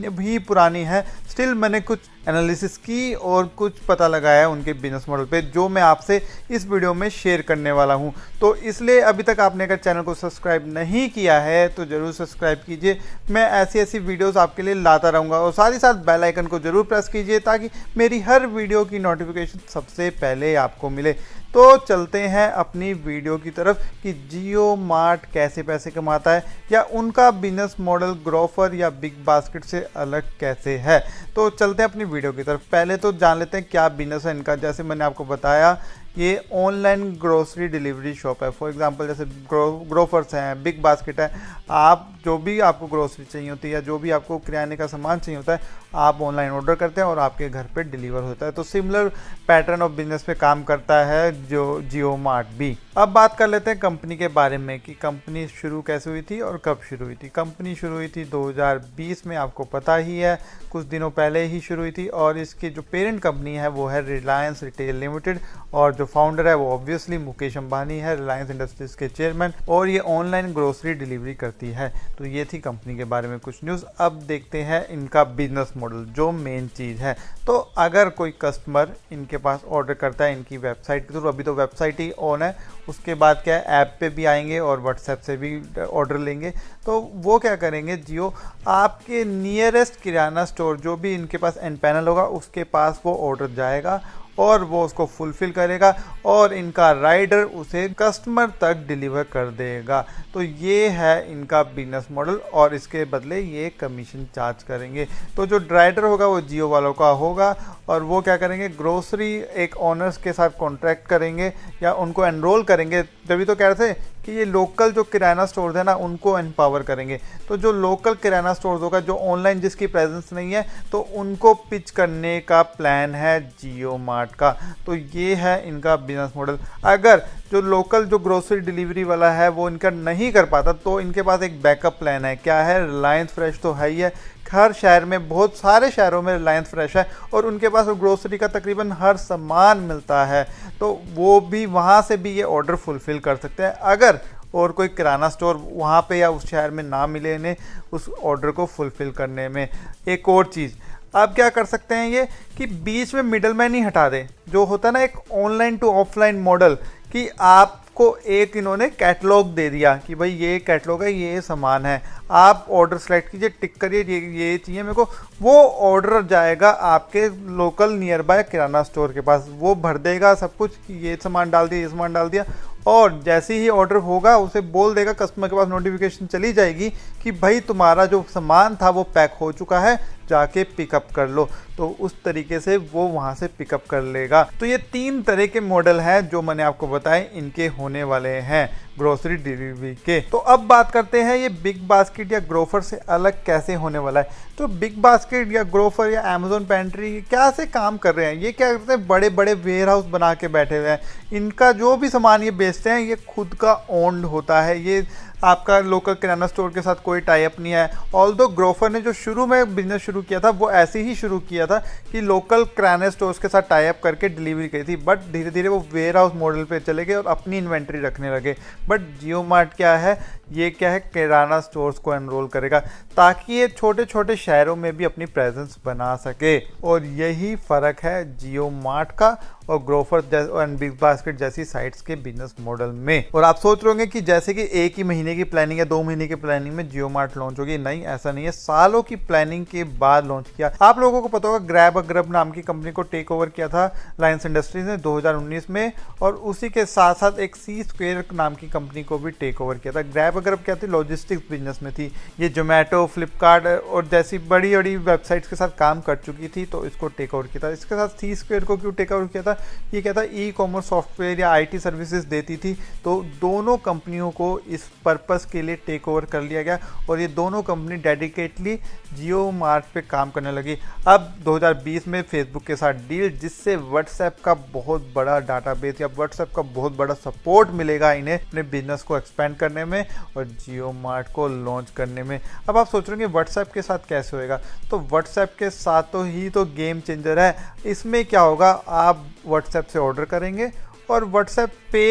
महीने भी पुरानी है, स्टिल मैंने कुछ एनालिसिस की और कुछ पता लगाया उनके बिजनेस मॉडल पे, जो मैं आपसे इस वीडियो में शेयर करने वाला हूं। तो इसलिए अभी तक आपने अगर चैनल को सब्सक्राइब नहीं किया है तो ज़रूर सब्सक्राइब कीजिए। मैं ऐसी वीडियोस आपके लिए लाता रहूँगा, और साथ ही साथ बेल आइकन को ज़रूर प्रेस कीजिए ताकि मेरी हर वीडियो की नोटिफिकेशन सबसे पहले आपको मिले। तो चलते हैं अपनी वीडियो की तरफ कि जियो मार्ट कैसे पैसे कमाता है, या उनका बिजनेस मॉडल ग्रोफर या बिग बास्केट से अलग कैसे है। तो चलते हैं अपनी वीडियो की तरफ। पहले तो जान लेते हैं क्या बिजनेस है इनका। जैसे मैंने आपको बताया, ये ऑनलाइन ग्रोसरी डिलीवरी शॉप है। फॉर एग्जांपल जैसे ग्रोफर्स हैं, बिग बास्केट है। आप जो भी आपको ग्रोसरी चाहिए होती है या जो भी आपको किराने का सामान चाहिए होता है, आप ऑनलाइन ऑर्डर करते हैं और आपके घर पे डिलीवर होता है। तो सिमिलर पैटर्न ऑफ बिजनेस पे काम करता है जो जियो मार्ट भी। अब बात कर लेते हैं कंपनी के बारे में कि कंपनी शुरू कैसे हुई थी और कब शुरू हुई थी। कंपनी शुरू हुई थी 2020 में, आपको पता ही है, कुछ दिनों पहले ही शुरू हुई थी। और इसकी जो पेरेंट कंपनी है वो है रिलायंस रिटेल लिमिटेड, और जो फाउंडर है वो ऑब्वियसली मुकेश अंबानी है, रिलायंस इंडस्ट्रीज के चेयरमैन, और ये ऑनलाइन ग्रोसरी डिलीवरी करती है। तो ये थी कंपनी के बारे में कुछ न्यूज़। अब देखते हैं इनका बिजनेस मॉडल, जो मेन चीज़ है। तो अगर कोई कस्टमर इनके पास ऑर्डर करता है इनकी वेबसाइट के थ्रू, अभी तो वेबसाइट ही ऑन है, उसके बाद क्या है, ऐप पे भी आएंगे और व्हाट्सएप से भी ऑर्डर लेंगे। तो वो क्या करेंगे, जियो आपके नियरेस्ट किराना स्टोर जो भी इनके पास एंड पैनल होगा उसके पास वो ऑर्डर जाएगा और वो उसको फुलफिल करेगा और इनका राइडर उसे कस्टमर तक डिलीवर कर देगा। तो ये है इनका बिजनेस मॉडल, और इसके बदले ये कमीशन चार्ज करेंगे। तो जो राइडर होगा वो जियो वालों का होगा, और वो क्या करेंगे, ग्रोसरी एक ऑनर्स के साथ कॉन्ट्रैक्ट करेंगे या उनको एनरोल करेंगे। तभी तो कह रहे थे कि ये लोकल जो किराना स्टोर्स है ना, उनको एम्पावर करेंगे। तो जो लोकल किराना स्टोर्स होगा, जो ऑनलाइन जिसकी प्रेजेंस नहीं है, तो उनको पिच करने का प्लान है जियो मार्ट का। तो ये है इनका बिजनेस मॉडल। अगर जो लोकल जो ग्रोसरी डिलीवरी वाला है वो इनका नहीं कर पाता, तो इनके पास एक बैकअप प्लान है। क्या है, रिलायंस फ्रेश तो है ही है, हर शहर में, बहुत सारे शहरों में रिलायंस फ्रेश है, और उनके पास ग्रोसरी का तकरीबन हर सामान मिलता है। तो वो भी वहाँ से भी ये ऑर्डर फुलफिल कर सकते हैं, अगर और कोई किराना स्टोर वहाँ पे या उस शहर में ना मिले इन्हें उस ऑर्डर को फुलफिल करने में। एक और चीज़ आप क्या कर सकते हैं, ये कि बीच में मिडलमैन ही हटा दें। जो होता है ना एक ऑनलाइन टू ऑफलाइन मॉडल, कि आपको एक इन्होंने कैटलॉग दे दिया कि भाई ये कैटलॉग है, ये सामान है, आप ऑर्डर सेलेक्ट कीजिए, टिक करिए, ये चाहिए मेरे को, वो ऑर्डर जाएगा आपके local near by kirana store के पास, वो भर देगा सब कुछ कि ये सामान डाल दिया, ये सामान डाल दिया, और जैसे ही ऑर्डर होगा उसे बोल देगा, कस्टमर के पास नोटिफिकेशन चली जाएगी कि भाई तुम्हारा जो सामान था वो पैक हो चुका है, जाके पिकअप कर लो। तो उस तरीके से वो वहाँ से पिकअप कर लेगा। तो ये 3 तरह के मॉडल हैं जो मैंने आपको बताए इनके होने वाले हैं ग्रोसरी डिलीवरी के। तो अब बात करते हैं ये बिग बास्केट या ग्रोफर से अलग कैसे होने वाला है। तो बिग बास्केट या ग्रोफर या अमेजोन पेंट्री क्या से काम कर रहे हैं, ये क्या करते हैं, बड़े बड़े वेयर हाउस बना के बैठे हुए हैं। इनका जो भी सामान ये बेचते हैं ये खुद का ओन्ड होता है, ये आपका लोकल किराना स्टोर के साथ कोई टाई अप नहीं है। ऑल्दो ग्रोफर ने जो शुरू में बिजनेस शुरू किया था वो ऐसे ही शुरू किया था कि लोकल किराना स्टोर्स के साथ टाई अप करके डिलीवरी की थी, बट धीरे धीरे वो वेयर हाउस मॉडल पे चले गए और अपनी इन्वेंट्री रखने लगे। बट जियो मार्ट क्या है, ये क्या है, किराना स्टोर्स को एनरोल करेगा ताकि ये छोटे छोटे शहरों में भी अपनी प्रेजेंस बना सके। और यही फ़र्क है जियो मार्ट का और ग्रोफर और बिग बास्केट जैसी साइट्स के बिजनेस मॉडल में। और आप सोच रहे होंगे कि जैसे कि एक ही महीने की प्लानिंग या 2 महीने की प्लानिंग में जियो मार्ट लॉन्च होगी, नहीं ऐसा नहीं है, सालों की प्लानिंग के बाद लॉन्च किया। आप लोगों को पता होगा ग्रैब नाम की कंपनी को टेक ओवर किया था रिलायंस इंडस्ट्रीज ने 2019 में, और उसी के साथ साथ एक सी स्क्वायर नाम की कंपनी को भी टेक ओवर किया था। ग्रैब क्या थी, लॉजिस्टिक्स बिजनेस में थी, ये जोमेटो, फ्लिपकार्ट और जैसी बड़ी बड़ी वेबसाइट्स के साथ काम कर चुकी थी, तो इसको टेक ओवर किया था। इसके साथ सी स्क्वायर को क्यों टेक ओवर किया था, ये क्या था, ई कॉमर्स सॉफ्टवेयर या IT सर्विसेज देती थी, तो दोनों कंपनियों को इस पर्पस के लिए टेक ओवर कर लिया गया और ये दोनों कंपनी डेडिकेटली जियो मार्ट पे काम करने लगी। अब 2020 में फेसबुक के साथ डील, जिससे व्हाट्सएप का बहुत बड़ा डाटाबेस या व्हाट्सएप का बहुत बड़ा सपोर्ट मिलेगा इन्हें अपने बिजनेस को एक्सपेंड करने में और जियो मार्ट को लॉन्च करने में। अब आप सोच रहे होंगे व्हाट्सएप के साथ कैसे होएगा, तो व्हाट्सएप के साथ तो ही तो गेम चेंजर है। इसमें क्या होगा, आप व्हाट्सएप से ऑर्डर करेंगे और व्हाट्सएप पे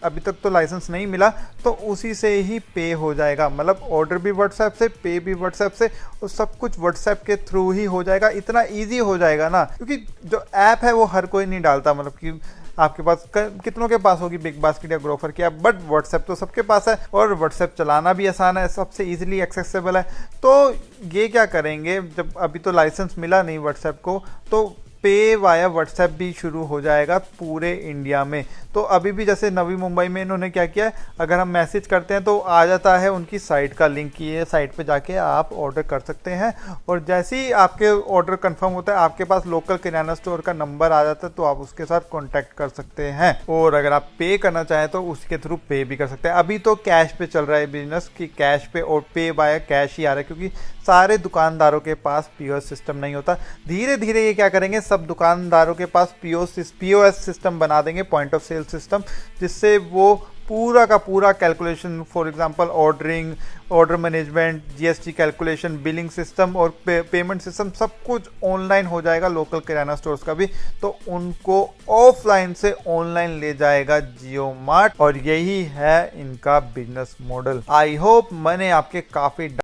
अभी तक तो लाइसेंस नहीं मिला, तो उसी से ही पे हो जाएगा। मतलब ऑर्डर भी व्हाट्सएप से, पे भी व्हाट्सएप से, और सब कुछ व्हाट्सएप के थ्रू ही हो जाएगा। इतना ईजी हो जाएगा ना, क्योंकि जो ऐप है वो हर कोई नहीं डालता। मतलब कि आपके पास कितनों के पास होगी बिग बास्केट या ग्रोफर की ऐप, बट व्हाट्सएप तो सबके पास है, और व्हाट्सएप चलाना भी आसान है, सबसे इजीली एक्सेसिबल है। तो ये क्या करेंगे, जब अभी तो लाइसेंस मिला नहीं व्हाट्सएप को, तो पे वाया व्हाट्सएप भी शुरू हो जाएगा पूरे इंडिया में। तो अभी भी जैसे नवी मुंबई में इन्होंने क्या किया है, अगर हम मैसेज करते हैं तो आ जाता है उनकी साइट का लिंक, ये साइट पे जाके आप ऑर्डर कर सकते हैं, और जैसे ही आपके ऑर्डर कंफर्म होता है आपके पास लोकल किराना स्टोर का नंबर आ जाता है, तो आप उसके साथ कॉन्टैक्ट कर सकते हैं। और अगर आप पे करना चाहें तो उसके थ्रू पे भी कर सकते हैं। अभी तो कैश पे चल रहा है बिजनेस, कि कैश पे और पे वाया कैश ही आ रहा है, क्योंकि सारे दुकानदारों के पास पीओएस सिस्टम नहीं होता। धीरे धीरे ये क्या करेंगे, सब दुकानदारों के पास पीओएस सिस्टम बना देंगे, पॉइंट ऑफ सेल सिस्टम, जिससे वो पूरा का पूरा calculation, for example ordering, order management, GST calculation, billing system और पेमेंट सिस्टम, सब कुछ ऑनलाइन हो जाएगा, लोकल किराना स्टोर्स का भी। तो उनको ऑफलाइन से ऑनलाइन ले जाएगा जियो मार्ट, और यही है इनका बिजनेस मॉडल। आई होप मैंने आपके काफ़ी